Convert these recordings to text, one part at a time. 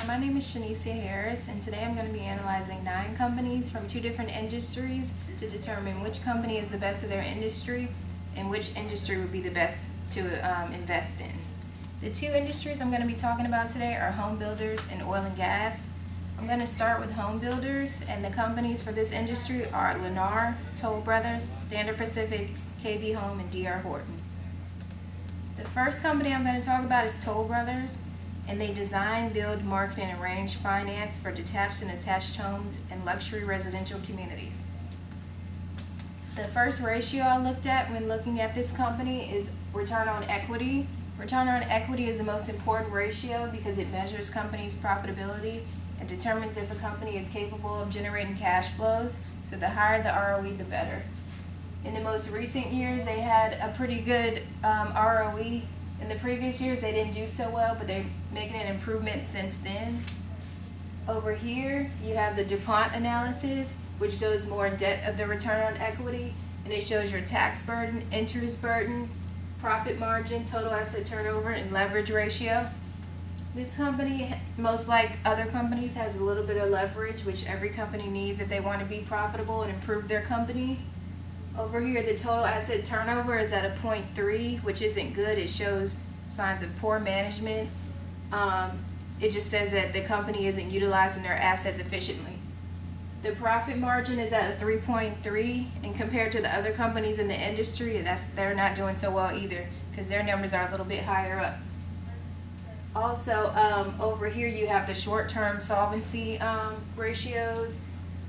My name is Shanicia Harris, and today I'm going to be analyzing 9 companies from 2 different industries to determine which company is the best of their industry and which industry would be the best to invest in. The 2 industries I'm going to be talking about today are home builders and oil and gas. I'm going to start with home builders, and the companies for this industry are Lennar, Toll Brothers, Standard Pacific, KB Home, and D.R. Horton. The first company I'm going to talk about is Toll Brothers, and they design, build, market, and arrange finance for detached and attached homes and luxury residential communities. The first ratio I looked at when looking at this company is return on equity. Return on equity is the most important ratio because it measures companies' profitability and determines if a company is capable of generating cash flows. So the higher the ROE, the better. In the most recent years, they had a pretty good ROE. In the previous years, they didn't do so well, but they're making an improvement since then. Over here, you have the DuPont analysis, which goes more in depth of the return on equity, and it shows your tax burden, interest burden, profit margin, total asset turnover, and leverage ratio. This company, most like other companies, has a little bit of leverage, which every company needs if they want to be profitable and improve their company. Over here, the total asset turnover is at a 0.3, which isn't good. It shows signs of poor management. It just says that the company isn't utilizing their assets efficiently. The profit margin is at a 3.3, and compared to the other companies in the industry, they're not doing so well either because their numbers are a little bit higher up. Also, over here you have the short-term solvency ratios,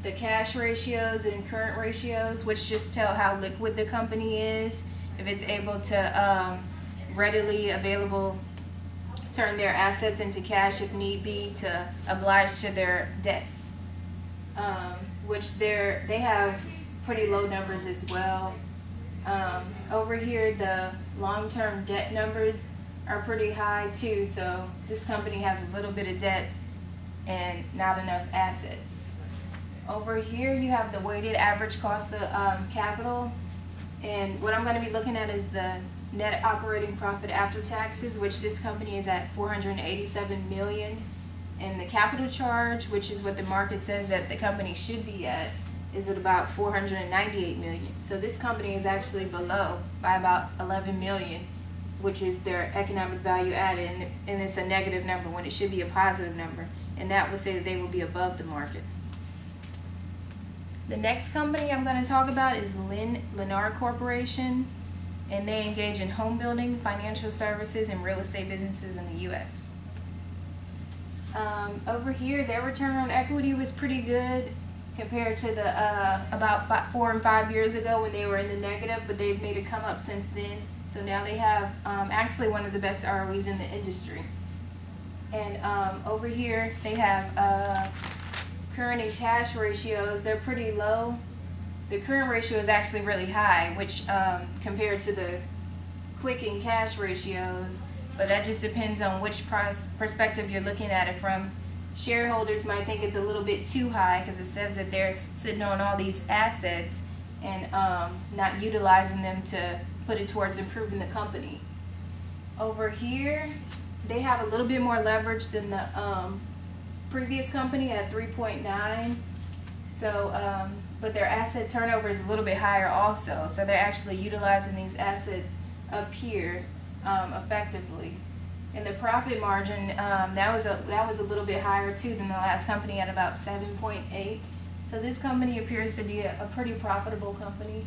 the cash ratios and current ratios, which just tell how liquid the company is, if it's able to readily available turn their assets into cash if need be to oblige to their debts, which they have pretty low numbers as well. Over here, the long-term debt numbers are pretty high too, so this company has a little bit of debt and not enough assets. Over here you have the weighted average cost of capital, and what I'm going to be looking at is the net operating profit after taxes, which this company is at $487 million, and the capital charge, which is what the market says that the company should be at, is at about $498 million. So this company is actually below by about $11 million, which is their economic value added, and it's a negative number when it should be a positive number, and that would say that they will be above the market. The next company I'm going to talk about is Lennar Corporation, and they engage in home building, financial services, and real estate businesses in the U.S. Over here, their return on equity was pretty good compared to the about 4 and 5 years ago when they were in the negative, but they've made a come up since then. So now they have actually one of the best ROEs in the industry. And over here they have current and cash ratios. They're pretty low. The current ratio is actually really high, which compared to the quick and cash ratios, but that just depends on which perspective you're looking at it from. Shareholders might think it's a little bit too high because it says that they're sitting on all these assets and not utilizing them to put it towards improving the company. Over here, they have a little bit more leverage than the previous company at 3.9. So, but their asset turnover is a little bit higher also. So they're actually utilizing these assets up here effectively. And the profit margin, that was a little bit higher too than the last company at about 7.8. So this company appears to be a pretty profitable company.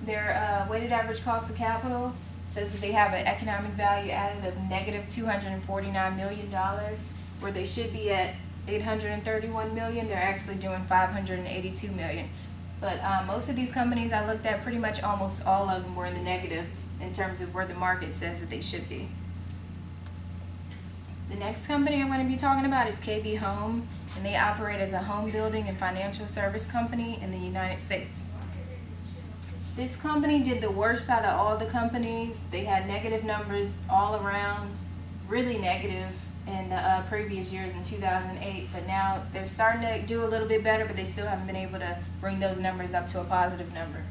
Their weighted average cost of capital says that they have an economic value added of negative $249 million, where they should be at $831 million. They're actually doing $582 million. But most of these companies I looked at, pretty much almost all of them were in the negative in terms of where the market says that they should be. The next company I'm going to be talking about is KB Home, and they operate as a home building and financial service company in the United States. This company did the worst out of all the companies. They had negative numbers all around, really negative in the previous years in 2008, but now they're starting to do a little bit better, but they still haven't been able to bring those numbers up to a positive number.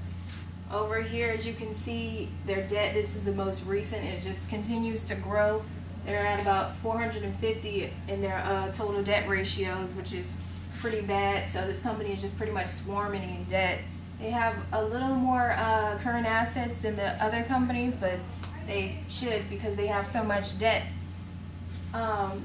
Over here, as you can see, their debt, this is the most recent, it just continues to grow. They're at about 450 in their total debt ratios, which is pretty bad. So this company is just pretty much swarming in debt. They have a little more current assets than the other companies, but they should because they have so much debt.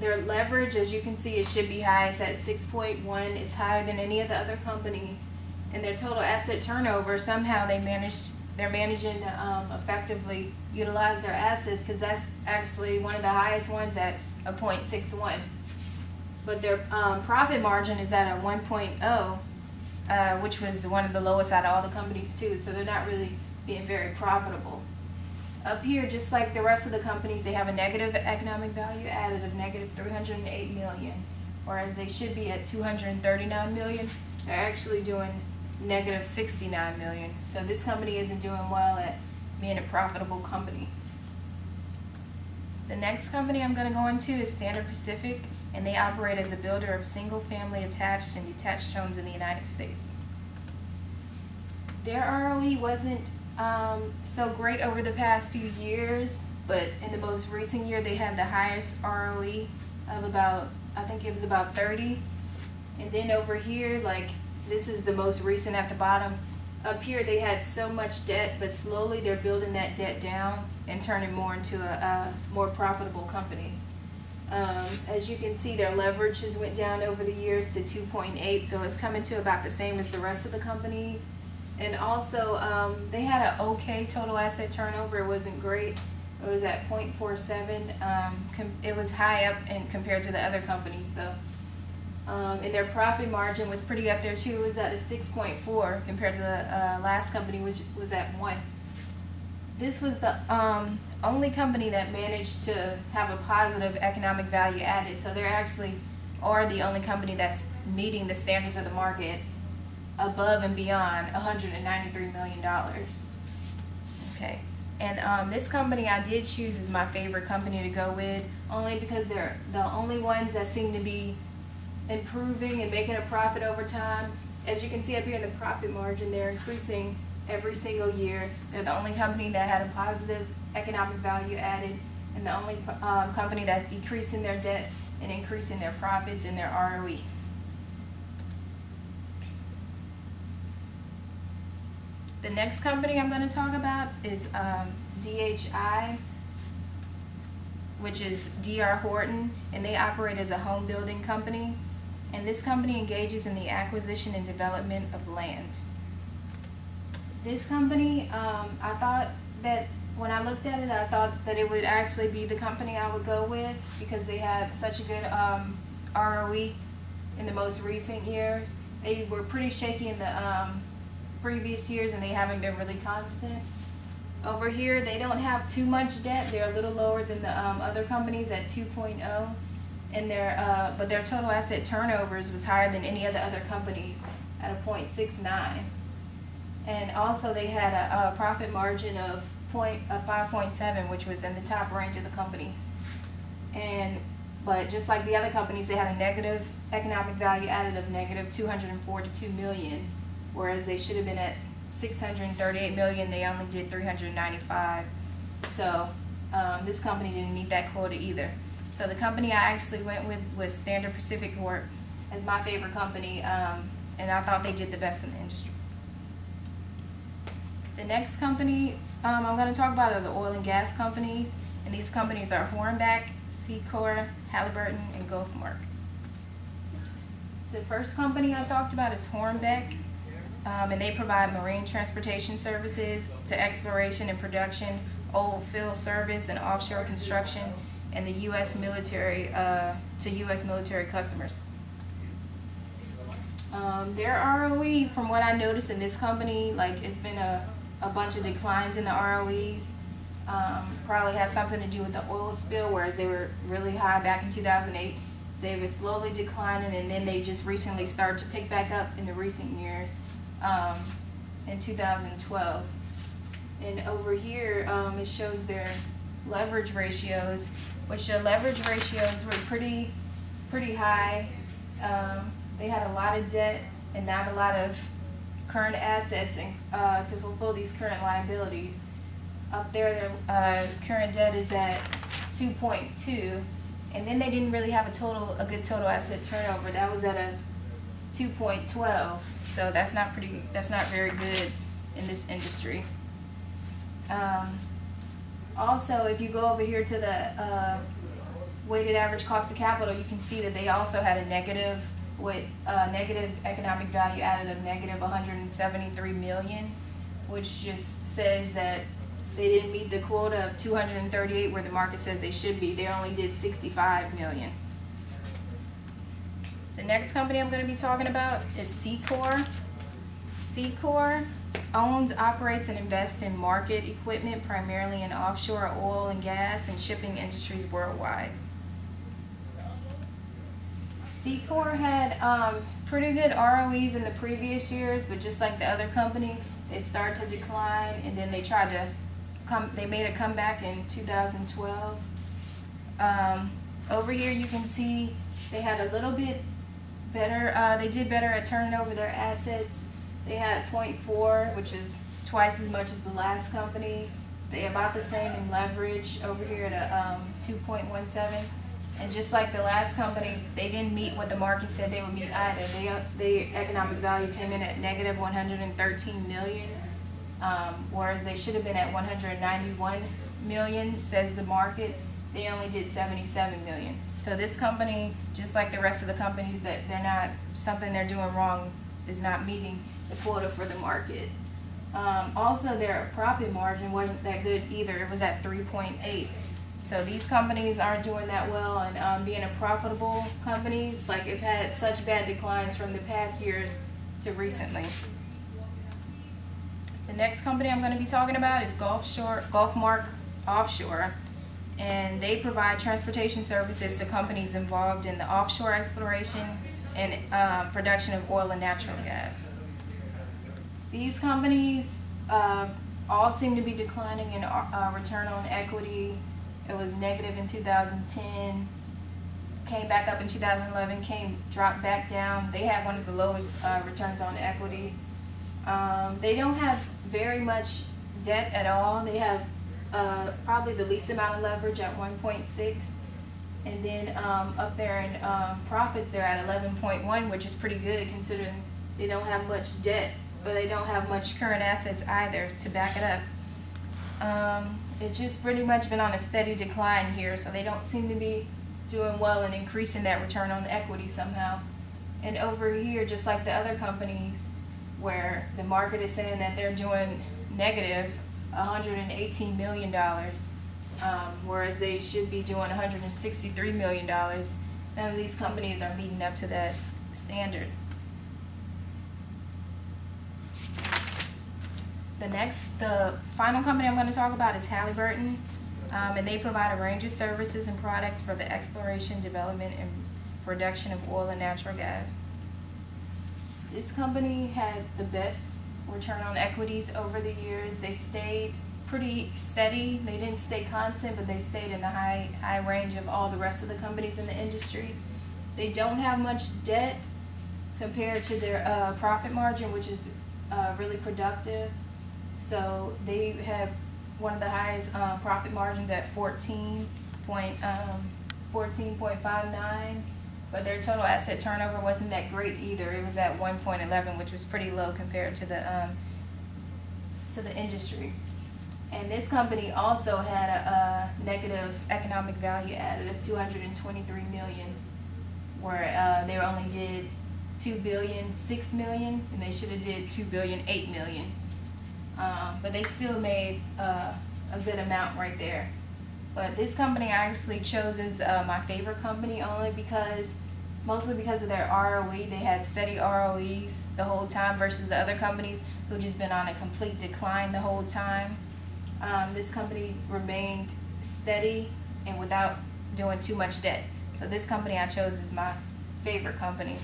Their leverage, as you can see, it should be high. It's at 6.1. It's higher than any of the other companies. And their total asset turnover, somehow they're managing to effectively utilize their assets, because that's actually one of the highest ones at a 0.61. But their profit margin is at a 1.0, which was one of the lowest out of all the companies too. So they're not really being very profitable. Up here, just like the rest of the companies, they have a negative economic value added of negative 308 million, whereas they should be at 239 million. They're actually doing negative 69 million. So this company isn't doing well at being a profitable company. The next company I'm going to go into is Standard Pacific, and they operate as a builder of single-family attached and detached homes in the United States. Their ROE wasn't so great over the past few years, but in the most recent year they had the highest ROE of about, I think it was about 30. And then over here, like, this is the most recent at the bottom. Up here they had so much debt, but slowly they're building that debt down and turning more into a more profitable company. As you can see, their leverage has went down over the years to 2.8, so it's coming to about the same as the rest of the companies. And also, they had an okay total asset turnover. It wasn't great. It was at 0.47. It was high up compared to the other companies, though. And their profit margin was pretty up there, too. It was at a 6.4 compared to the last company, which was at 1. This was the only company that managed to have a positive economic value added. So they're actually are the only company that's meeting the standards of the market above and beyond $193 million. Okay, and this company I did choose as my favorite company to go with, only because they're the only ones that seem to be improving and making a profit over time. As you can see up here in the profit margin, they're increasing every single year. They're the only company that had a positive economic value added, and the only company that's decreasing their debt and increasing their profits and their ROE. The next company I'm going to talk about is DHI, which is D.R. Horton, and they operate as a home building company. And this company engages in the acquisition and development of land. This company, I thought that when I looked at it, I thought that it would actually be the company I would go with, because they had such a good ROE in the most recent years. They were pretty shaky in the previous years, and they haven't been really constant. Over here, they don't have too much debt. They're a little lower than the other companies at 2.0, and but their total asset turnovers was higher than any of the other companies at a 0.69. And also they had a profit margin of 5.7, which was in the top range of the companies. But just like the other companies, they had a negative economic value added of negative 242 million, whereas they should have been at 638 million. They only did 395. So this company didn't meet that quota either. So the company I actually went with was Standard Pacific Corp as my favorite company, and I thought they did the best in the industry. The next companies I'm going to talk about are the oil and gas companies, and these companies are Hornbeck, Secor, Halliburton, and Gulfmark. The first company I talked about is Hornbeck, and they provide marine transportation services to exploration and production, oil field service, and offshore construction, and the U.S. military to U.S. military customers. Their ROE, from what I noticed in this company, like, it's been a bunch of declines in the ROEs. Probably has something to do with the oil spill, whereas they were really high back in 2008. They were slowly declining, and then they just recently started to pick back up in the recent years, in 2012. And over here, it shows their leverage ratios, which their leverage ratios were pretty high. They had a lot of debt and not a lot of current assets and to fulfill these current liabilities. Up there, their current debt is at 2.2, and then they didn't really have a good total asset turnover. That was at a 2.12, so that's not very good in this industry. Also, if you go over here to the weighted average cost of capital, you can see that they also had a negative with negative economic value added of negative 173 million, which just says that they didn't meet the quota of 238 where the market says they should be. They only did 65 million. The next company I'm going to be talking about is Secor. Secor owns, operates, and invests in market equipment primarily in offshore oil and gas and shipping industries worldwide. Secor had pretty good ROEs in the previous years, but just like the other company, they started to decline, and then they made a comeback in 2012. Over here you can see they had a little bit better, they did better at turning over their assets. They had 0.4, which is twice as much as the last company. They about the same in leverage over here at 2.17. And just like the last company, they didn't meet what the market said they would meet either. The economic value came in at negative 113 million, whereas they should have been at 191 million, says the market. They only did 77 million. So this company, just like the rest of the companies, that something they're doing wrong is not meeting the quota for the market. Also, their profit margin wasn't that good either. It was at 3.8. So these companies aren't doing that well, and being a profitable companies, like, have had such bad declines from the past years to recently. The next company I'm going to be talking about is Gulfmark Offshore, and they provide transportation services to companies involved in the offshore exploration and production of oil and natural gas. These companies all seem to be declining in return on equity. It was negative in 2010, came back up in 2011, dropped back down. They had one of the lowest returns on equity. They don't have very much debt at all. They have probably the least amount of leverage at 1.6. And then up there in profits, they're at 11.1, which is pretty good considering they don't have much debt, but they don't have much current assets either to back it up. It's just pretty much been on a steady decline here, so they don't seem to be doing well in increasing that return on equity somehow. And over here, just like the other companies, where the market is saying that they're doing negative $118 million, whereas they should be doing $163 million, none of these companies are meeting up to that standard. The final company I'm going to talk about is Halliburton, and they provide a range of services and products for the exploration, development, and production of oil and natural gas. This company had the best return on equities over the years. They stayed pretty steady. They didn't stay constant, but they stayed in the high range of all the rest of the companies in the industry. They don't have much debt compared to their profit margin, which is really productive. So they have one of the highest profit margins at 14.59, but their total asset turnover wasn't that great either. It was at 1.11, which was pretty low compared to the industry. And this company also had a negative economic value added of 223 million, where they only did 2,006 million, and they should have did 2,008 million. But they still made a good amount right there. But this company I actually chose as my favorite company mostly because of their ROE. They had steady ROEs the whole time versus the other companies who just been on a complete decline the whole time. This company remained steady and without doing too much debt. So this company I chose as my favorite company.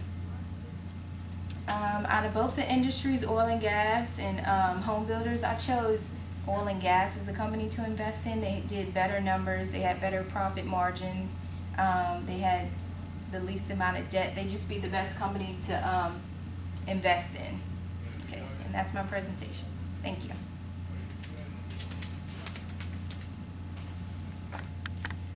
Out of both the industries, oil and gas and home builders, I chose oil and gas as the company to invest in. They did better numbers. They had better profit margins. They had the least amount of debt. They just be the best company to invest in. Okay, and that's my presentation. Thank you.